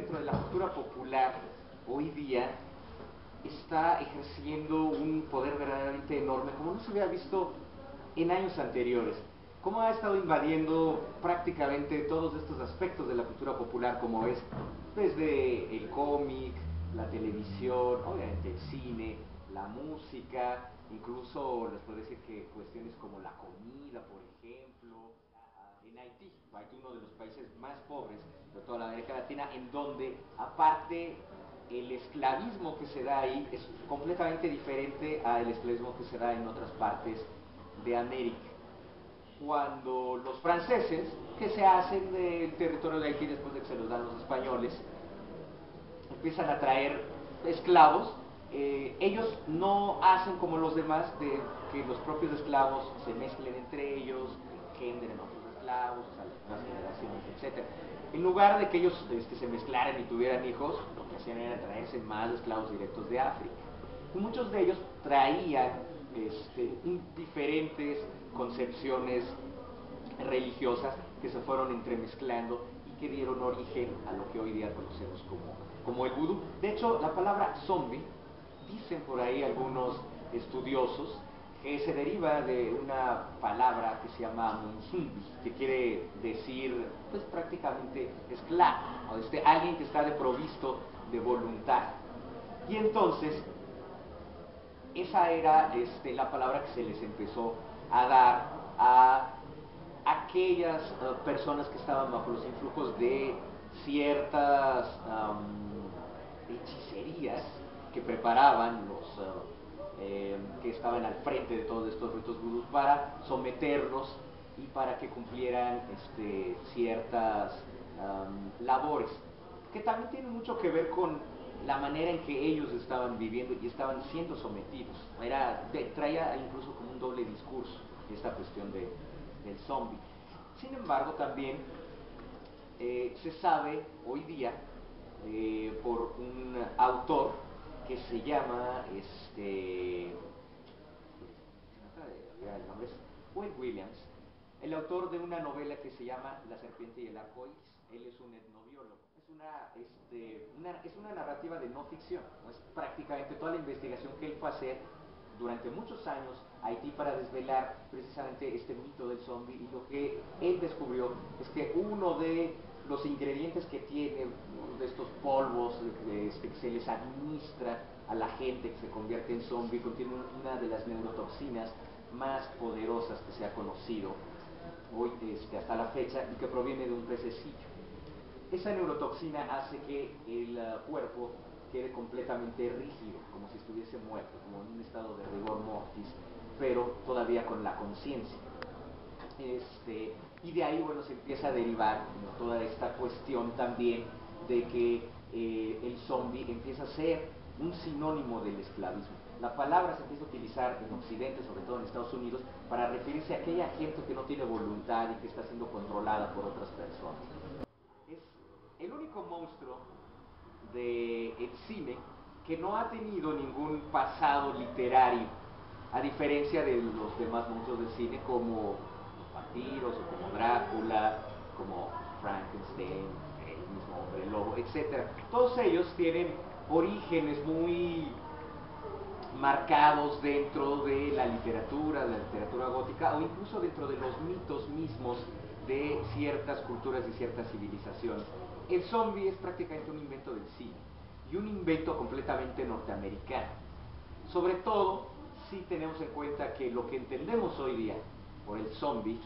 dentro de la cultura popular hoy día está ejerciendo un poder verdaderamente enorme, como no se había visto en años anteriores. Cómo ha estado invadiendo prácticamente todos estos aspectos de la cultura popular, como es desde el cómic, la televisión, obviamente el cine, la música, incluso les puedo decir que cuestiones como la comida, por ejemplo, en Haití, uno de los países más pobres de toda la América Latina, en donde aparte el esclavismo que se da ahí es completamente diferente al esclavismo que se da en otras partes de América. Cuando los franceses, que se hacen del territorio de Haití después de que se los dan los españoles, empiezan a traer esclavos, ellos no hacen como los demás, de que los propios esclavos se mezclen entre ellos, engendren otros esclavos, o sea, las generaciones, etc. En lugar de que ellos se mezclaran y tuvieran hijos, lo que hacían era traerse más esclavos directos de África. Y muchos de ellos traían diferentes concepciones religiosas que se fueron entremezclando y que dieron origen a lo que hoy día conocemos como el vudú. De hecho, la palabra zombie, dicen por ahí algunos estudiosos, que se deriva de una palabra que se llama munzumbi, que quiere decir, pues prácticamente esclavo, o alguien que está desprovisto de voluntad. Y entonces, esa era la palabra que se les empezó a dar a aquellas personas que estaban bajo los influjos de ciertas hechicerías que preparaban los que estaban al frente de todos estos ritos vudús para someterlos y para que cumplieran ciertas labores, que también tienen mucho que ver con la manera en que ellos estaban viviendo y estaban siendo sometidos. Traía incluso como un doble discurso esta cuestión del zombie. Sin embargo, también se sabe hoy día por un autor que se llama, el nombre es Will Williams, el autor de una novela que se llama La serpiente y el arco iris. Él es un etnobiólogo. Es una narrativa de no ficción. Es prácticamente toda la investigación que él fue a hacer durante muchos años a Haití para desvelar precisamente este mito del zombie, y lo que él descubrió es que uno de los ingredientes que tiene de estos polvos que se les administra a la gente que se convierte en zombie contiene una de las neurotoxinas más poderosas que se ha conocido hoy hasta la fecha, y que proviene de un pececillo. Esa neurotoxina hace que el cuerpo quede completamente rígido, como si estuviese muerto, como en un estado de rigor mortis, pero todavía con la conciencia. Y de ahí, bueno, se empieza a derivar toda esta cuestión también de que el zombie empieza a ser un sinónimo del esclavismo. La palabra se empieza a utilizar en Occidente, sobre todo en Estados Unidos, para referirse a aquella gente que no tiene voluntad y que está siendo controlada por otras personas. Es el único monstruo del cine que no ha tenido ningún pasado literario, a diferencia de los demás monstruos del cine como los vampiros o como Drácula, como Frankenstein, el mismo hombre lobo, etc. Todos ellos tienen orígenes muy marcados dentro de la literatura gótica, o incluso dentro de los mitos mismos de ciertas culturas y ciertas civilizaciones. El zombie es prácticamente un invento del cine, y un invento completamente norteamericano. Sobre todo si tenemos en cuenta que lo que entendemos hoy día por el zombie,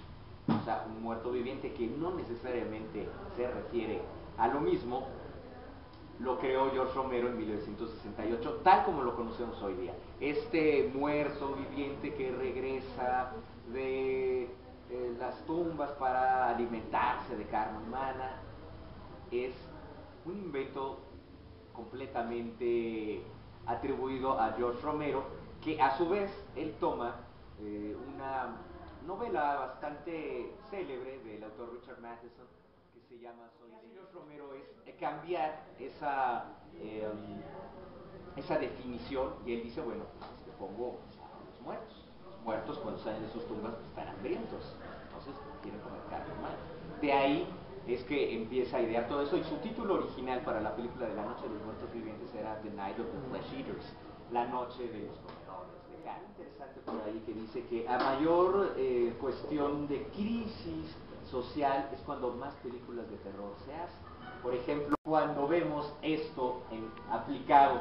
o sea, un muerto viviente, que no necesariamente se refiere a lo mismo, lo creó George Romero en 1968, tal como lo conocemos hoy día. Este muerto viviente que regresa de las tumbas para alimentarse de carne humana es un invento completamente atribuido a George Romero, que a su vez él toma una novela bastante célebre del autor Richard Matheson, que se llama Soy de George Romero, es cambiar esa definición, y él dice, bueno, pongo a los muertos. Los muertos, cuando salen de sus tumbas, pues, están hambrientos, entonces quieren comer carne humana. De ahí es que empieza a idear todo eso, y su título original para la película de La Noche de los Muertos Vivientes era The Night of the Flesh Eaters, la noche de los comedores de carne. Interesante por ahí que dice que a mayor cuestión de crisis social es cuando más películas de terror se hacen. Por ejemplo, cuando vemos esto aplicado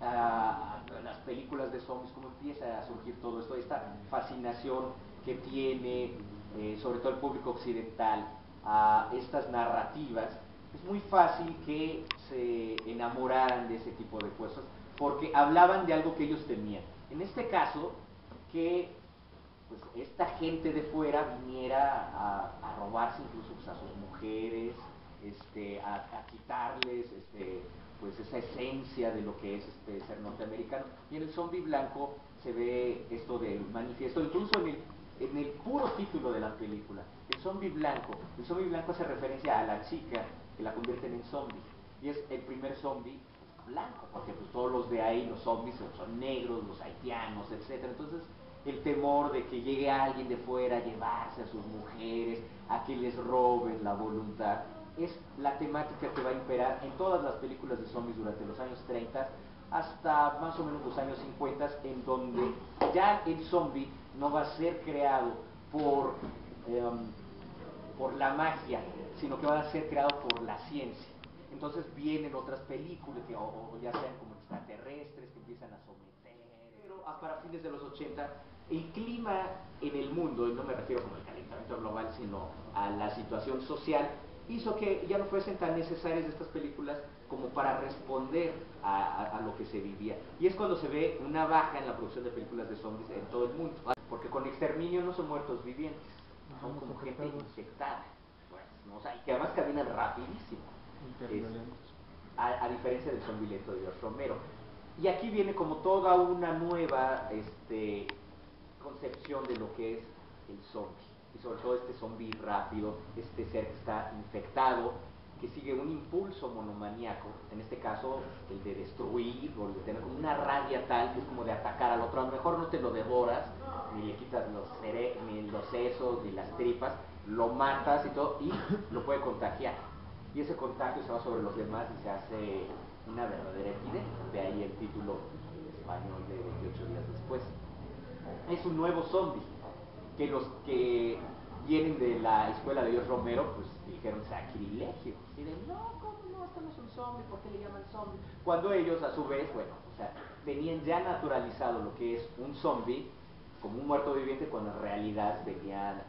a las películas de zombies, cómo empieza a surgir todo esto, esta fascinación que tiene sobre todo el público occidental a estas narrativas, es muy fácil que se enamoraran de ese tipo de cosas porque hablaban de algo que ellos temían. En este caso, que pues, esta gente de fuera viniera a robarse incluso pues, a sus mujeres, a quitarles pues esa esencia de lo que es ser norteamericano. Y en el zombie blanco se ve esto de manifiesto, incluso en el puro título de la película, el zombie blanco. El zombie blanco hace referencia a la chica que la convierten en zombie, y es el primer zombie blanco, porque pues, todos los de ahí, los zombies son negros, los haitianos, etc. Entonces el temor de que llegue alguien de fuera a llevarse a sus mujeres, a que les roben la voluntad, es la temática que va a imperar en todas las películas de zombies durante los años 30 hasta más o menos los años 50, en donde ya el zombie no va a ser creado por la magia, sino que va a ser creado por la ciencia. Entonces vienen otras películas, o ya sean como extraterrestres, que empiezan a someter. Pero para fines de los 80, el clima en el mundo, y no me refiero como al calentamiento global, sino a la situación social, hizo que ya no fuesen tan necesarias estas películas como para responder a lo que se vivía. Y es cuando se ve una baja en la producción de películas de zombies en todo el mundo. Porque con exterminio no son muertos vivientes, son como gente infectada. Pues, ¿no? O sea, y que además caminan rapidísimo. A diferencia del zombie lento de George Romero. Y aquí viene como toda una nueva concepción de lo que es el zombie. Y sobre todo este zombie rápido, este ser que está infectado, que sigue un impulso monomaníaco, en este caso el de destruir, o el de tener como una rabia tal que es como de atacar al otro. A lo mejor no te lo devoras, ni le quitas ni los sesos, ni las tripas, lo matas y todo, y lo puede contagiar. Y ese contagio se va sobre los demás y se hace una verdadera epidemia. De ahí el título en español de 28 días después. Es un nuevo zombie, que los que vienen de la escuela de George Romero, pues dijeron sacrilegio. Y de, no, ¿cómo no? Esto no es un zombie, ¿por qué le llaman zombie? Cuando ellos, a su vez, bueno, o sea, tenían ya naturalizado lo que es un zombie como un muerto viviente, cuando en realidad tenían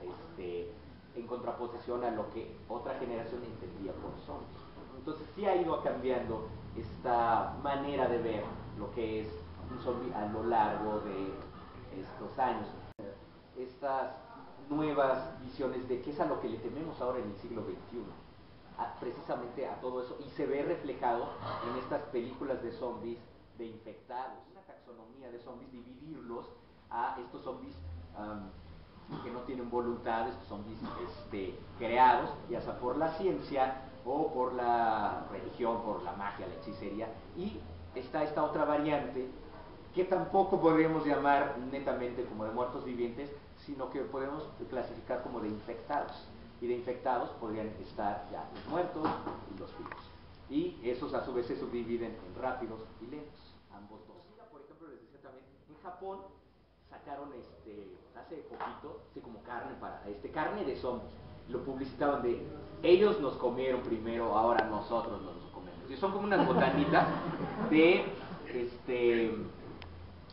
en contraposición a lo que otra generación entendía por zombie. Entonces sí ha ido cambiando esta manera de ver lo que es un zombie a lo largo de estos años. Estas nuevas visiones de qué es a lo que le tememos ahora en el siglo XXI, precisamente a todo eso, y se ve reflejado en estas películas de zombies, de infectados, una taxonomía de zombies, dividirlos a estos zombies que no tienen voluntad, estos zombies creados, ya sea por la ciencia o por la religión, por la magia, la hechicería, y está esta otra variante que tampoco podríamos llamar netamente como de muertos vivientes, sino que podemos clasificar como de infectados. Y de infectados podrían estar ya los muertos y los vivos. Y esos a su vez se subdividen en rápidos y lentos, ambos dos. Por ejemplo, les decía también, en Japón sacaron hace poquito, como carne carne de zombies. Lo publicitaban de, ellos nos comieron primero, ahora nosotros nos los comemos. Y son como unas botanitas de,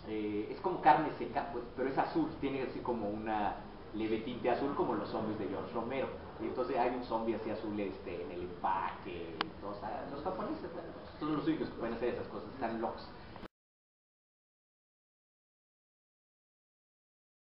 es como carne seca, pues, pero es azul, tiene así como una leve tinte azul, como los zombies de George Romero. Y entonces hay un zombie así azul en el empaque. Los japoneses, bueno, son los únicos que pueden hacer esas cosas, están locos.